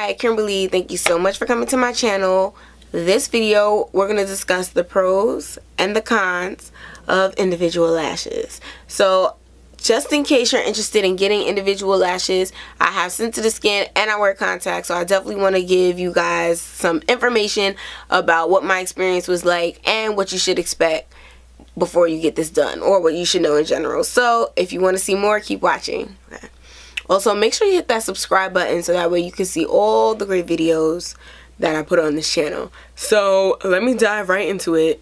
Hi Kimberly, thank you so much for coming to my channel. This video we're going to discuss the pros and the cons of individual lashes. So just in case you're interested in getting individual lashes, I have sensitive skin and I wear contacts, so I definitely want to give you guys some information about what my experience was like and what you should expect before you get this done, or what you should know in general. So if you want to see more, keep watching. Okay. Also, make sure you hit that subscribe button so that way you can see all the great videos that I put on this channel. So let me dive right into it.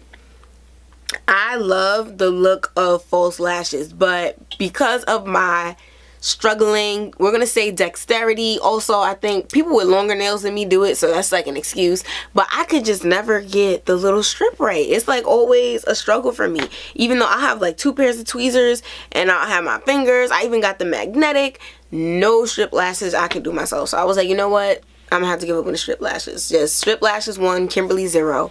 I love the look of false lashes, but because of my struggling, we're gonna say dexterity, also I think people with longer nails than me do it, so that's like an excuse, but I could just never get the little strip right. It's like always a struggle for me, even though I have like 2 pairs of tweezers and I have my fingers, I even got the magnetic. No strip lashes I can do myself. So I was like, you know what, I'm gonna have to give up on the strip lashes. Just strip lashes 1, Kimberly 0.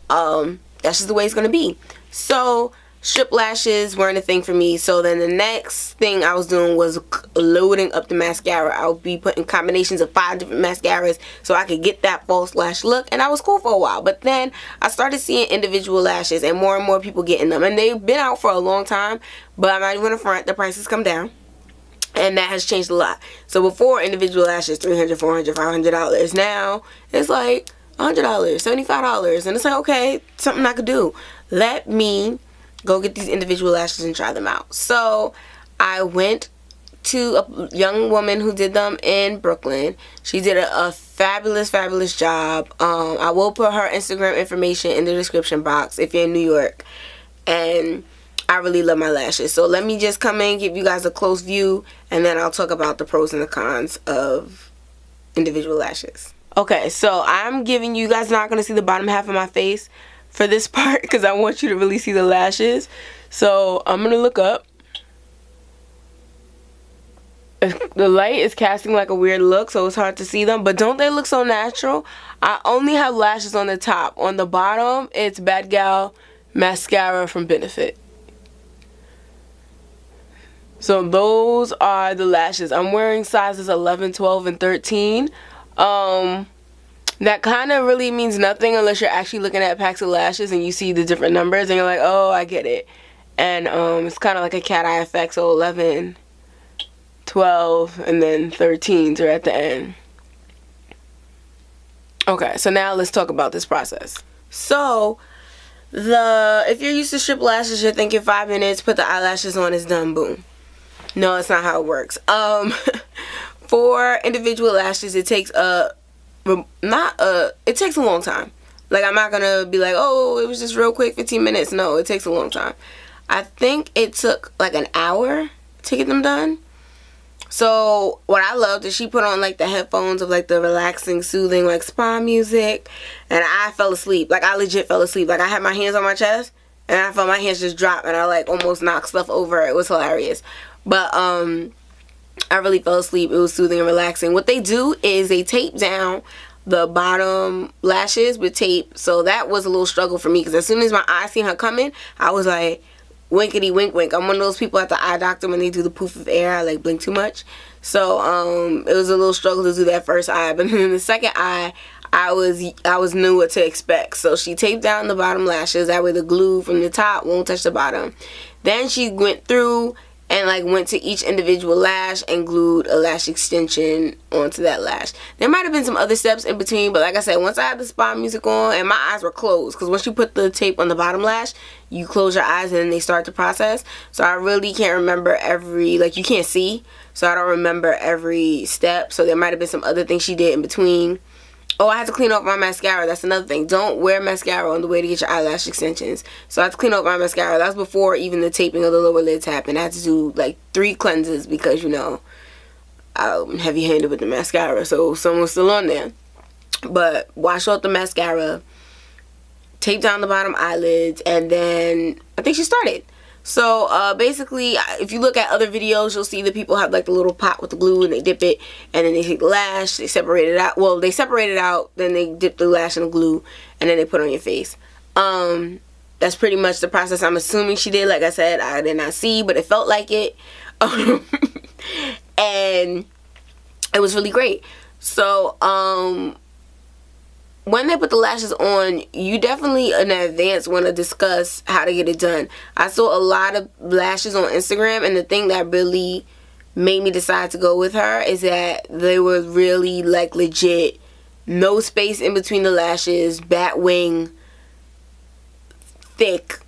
That's just the way it's gonna be. So strip lashes weren't a thing for me. So then the next thing I was doing was loading up the mascara. I would be putting combinations of 5 different mascaras so I could get that false lash look, and I was cool for a while. But then I started seeing individual lashes and more people getting them, and they've been out for a long time, but I'm not even gonna front, the prices come down. And that has changed a lot. So before, individual lashes $300, $400, $500. Now it's like $100, $75, and it's like, okay, something I could do. Let me go get these individual lashes and try them out. So I went to a young woman who did them in Brooklyn. She did a fabulous job. I will put her Instagram information in the description box if you're in New York. And I really love my lashes. So let me just come in, give you guys a close view, and then I'll talk about the pros and the cons of individual lashes. Okay, so I'm giving you guys not going to see the bottom half of my face for this part because I want you to really see the lashes. So I'm going to look up. The light is casting like a weird look, so it's hard to see them, but don't they look so natural? I only have lashes on the top. On the bottom, it's Bad Gal mascara from Benefit. So those are the lashes. I'm wearing sizes 11, 12, and 13. That kind of really means nothing unless you're actually looking at packs of lashes and you see the different numbers and you're like, oh, I get it. And it's kind of like a cat eye effect. So 11, 12, and then 13s are at the end. Okay, so now let's talk about this process. So if you're used to strip lashes, you're thinking 5 minutes, put the eyelashes on, it's done, boom. No, it's not how it works. For individual lashes, it takes it takes a long time. Like, I'm not gonna be like, oh, it was just real quick, 15 minutes. No, it takes a long time. I think it took like an hour to get them done. So what I loved is she put on like the headphones of like the relaxing, soothing like spa music, and I fell asleep. Like, I legit fell asleep. Like, I had my hands on my chest and I felt my hands just drop and I like almost knocked stuff over. It was hilarious. But I really fell asleep. It was soothing and relaxing. What they do is they tape down the bottom lashes with tape. So that was a little struggle for me because as soon as my eye seen her coming, I was like, winkety wink wink. I'm one of those people at the eye doctor when they do the poof of air, I like blink too much. So it was a little struggle to do that first eye. But then the second eye, I knew what to expect. So she taped down the bottom lashes. That way the glue from the top won't touch the bottom. Then she went through and like went to each individual lash and glued a lash extension onto that lash. There might have been some other steps in between, but like I said, once I had the spa music on and my eyes were closed, because once you put the tape on the bottom lash, you close your eyes and then they start the process. So I really can't remember you can't see, so I don't remember every step. So there might have been some other things she did in between. Oh, I had to clean off my mascara. That's another thing. Don't wear mascara on the way to get your eyelash extensions. So I had to clean off my mascara. That was before even the taping of the lower lids happened. I had to do like 3 cleanses because, you know, I'm heavy-handed with the mascara. So some was still on there. But wash off the mascara, tape down the bottom eyelids, and then I think she started. So basically, if you look at other videos, you'll see that people have like the little pot with the glue and they dip it and then they take the lash, they separate it out. Well, they separate it out, then they dip the lash in the glue and then they put it on your face. That's pretty much the process I'm assuming she did. Like I said, I did not see, but it felt like it. And it was really great. So when they put the lashes on, you definitely in advance want to discuss how to get it done. I saw a lot of lashes on Instagram, and the thing that really made me decide to go with her is that they were really like legit, no space in between the lashes, bat wing, thick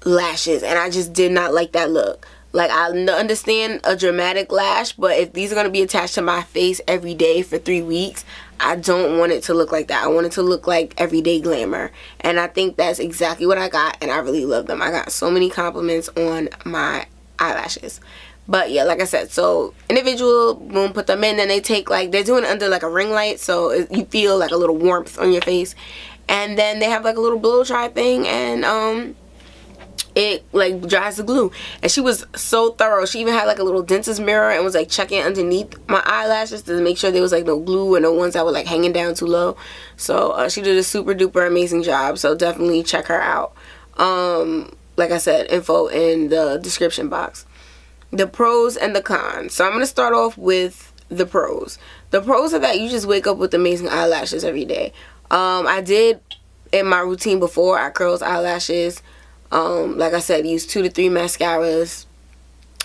lashes, and I just did not like that look. Like, I understand a dramatic lash, but if these are going to be attached to my face every day for 3 weeks, I don't want it to look like that. I want it to look like everyday glamour. And I think that's exactly what I got, and I really love them. I got so many compliments on my eyelashes. But yeah, like I said, so individual, boom, put them in, then they take like, they're doing it under like a ring light, so you feel like a little warmth on your face. And then they have like a little blow dry thing, and it like dries the glue. And she was so thorough. She even had like a little dentist mirror and was like checking underneath my eyelashes to make sure there was like no glue and no ones that were like hanging down too low. So she did a super duper amazing job, so definitely check her out. Like I said, info in the description box. The pros and the cons. So I'm going to start off with the pros. The pros are that you just wake up with amazing eyelashes every day. I did in my routine before, I curls eyelashes. Like I said, use 2 to 3 mascaras,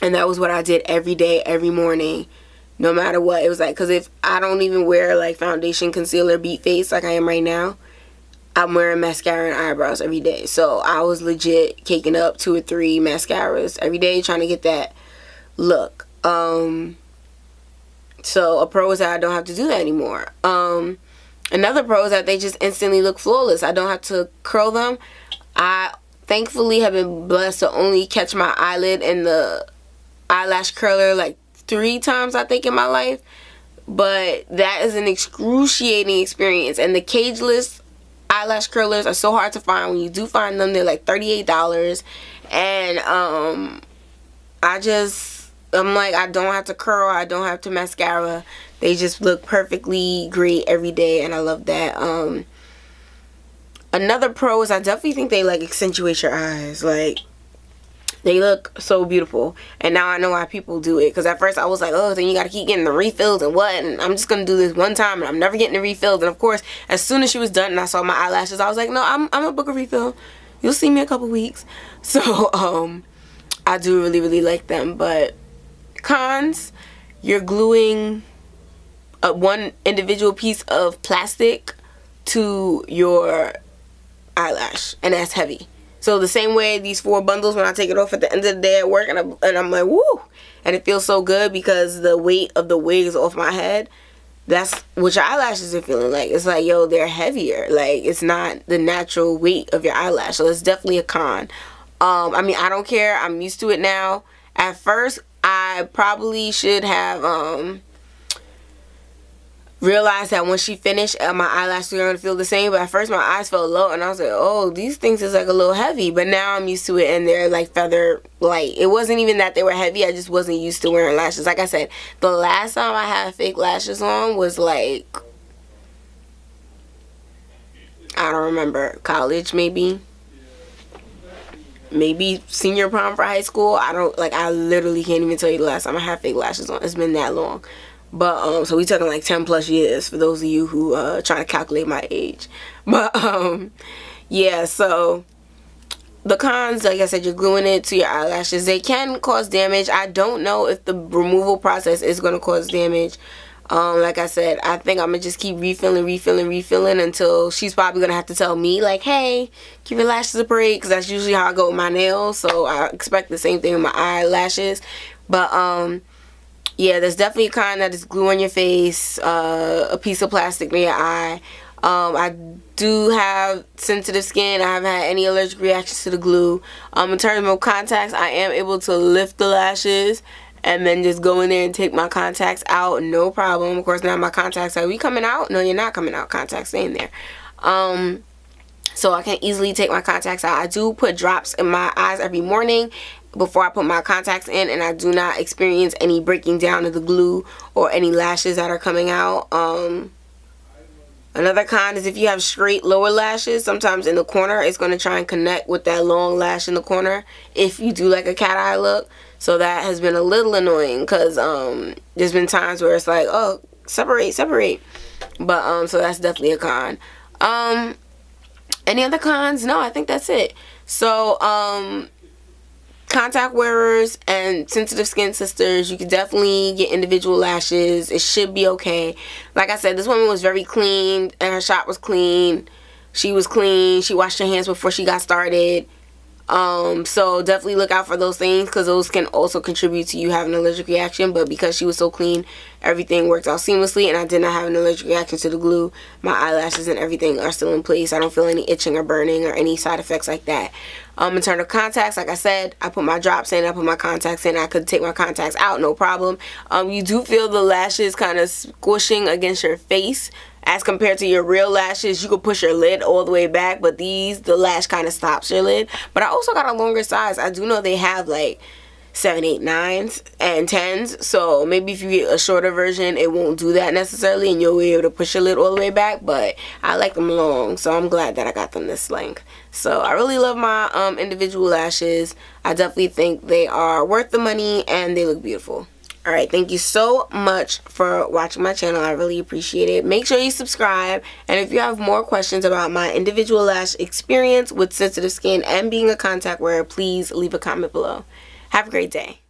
and that was what I did every day, every morning, no matter what. It was like, because if I don't even wear like foundation, concealer, beat face like I am right now, I'm wearing mascara and eyebrows every day. So I was legit caking up 2 or 3 mascaras every day, trying to get that look. So a pro is that I don't have to do that anymore. Another pro is that they just instantly look flawless. I don't have to curl them. I thankfully have been blessed to only catch my eyelid in the eyelash curler like 3 times, I think, in my life. But that is an excruciating experience. And the cageless eyelash curlers are so hard to find. When you do find them, they're like $38. And I'm like, I don't have to curl, I don't have to mascara. They just look perfectly great every day, and I love that. Another pro is I definitely think they like accentuate your eyes. Like, they look so beautiful. And now I know why people do it. Because at first I was like, oh, then you got to keep getting the refills and what? And I'm just going to do this one time and I'm never getting the refills. And of course, as soon as she was done and I saw my eyelashes, I was like, no, I'm going to book a refill. You'll see me in a couple weeks. So, I do really, really like them. But cons, you're gluing one individual piece of plastic to your eyelash, and that's heavy. So the same way these 4 bundles, when I take it off at the end of the day at work, and I'm like, woo, and it feels so good because the weight of the wig is off my head. That's what your eyelashes are feeling like. It's like, yo, they're heavier. Like, it's not the natural weight of your eyelash. So it's definitely a con. I mean, I don't care. I'm used to it now. At first, I probably should have realized that when she finished, my eyelashes were going to feel the same. But at first, my eyes felt low, and I was like, oh, these things is like a little heavy. But now I'm used to it, and they're like feather light. It wasn't even that they were heavy. I just wasn't used to wearing lashes. Like I said, the last time I had fake lashes on was like, I don't remember, college maybe senior prom for high school. I literally can't even tell you the last time I had fake lashes on. It's been that long. But so we talking like 10 plus years for those of you who trying to calculate my age. But yeah, so the cons, like I said, you're gluing it to your eyelashes. They can cause damage. I don't know if the removal process is going to cause damage. Like I said, I think I'm going to just keep refilling until she's probably going to have to tell me, like, hey, give your lashes a break, because that's usually how I go with my nails. So I expect the same thing with my eyelashes. But yeah, there's definitely a kind that is glue on your face, a piece of plastic near your eye. I do have sensitive skin. I haven't had any allergic reactions to the glue. In terms of contacts, I am able to lift the lashes and then just go in there and take my contacts out, no problem. Of course, now my contacts are we coming out? No, you're not coming out. Contacts stay in there. So I can easily take my contacts out. I do put drops in my eyes every morning before I put my contacts in, and I do not experience any breaking down of the glue or any lashes that are coming out. Another con is if you have straight lower lashes, sometimes in the corner it's going to try and connect with that long lash in the corner if you do like a cat eye look. So that has been a little annoying, because there's been times where it's like, oh, separate. But so that's definitely a con. Any other cons? No, I think that's it. So contact wearers and sensitive skin sisters, you can definitely get individual lashes. It should be okay. Like I said, this woman was very clean and her shop was clean. She was clean. She washed her hands before she got started. So definitely look out for those things, because those can also contribute to you having an allergic reaction. But because she was so clean, everything worked out seamlessly, and I did not have an allergic reaction to the glue. My eyelashes and everything are still in place. I don't feel any itching or burning or any side effects like that. In terms of contacts, like I said, I put my drops in, I put my contacts in. I could take my contacts out, no problem. You do feel the lashes kind of squishing against your face. As compared to your real lashes, you could push your lid all the way back, but the lash kind of stops your lid. But I also got a longer size. I do know they have like 7, 8, 9s and 10s. So maybe if you get a shorter version, it won't do that necessarily, and you'll be able to push your lid all the way back. But I like them long, so I'm glad that I got them this length. So I really love my individual lashes. I definitely think they are worth the money, and they look beautiful. Alright, thank you so much for watching my channel. I really appreciate it. Make sure you subscribe. And if you have more questions about my individual lash experience with sensitive skin and being a contact wearer, please leave a comment below. Have a great day.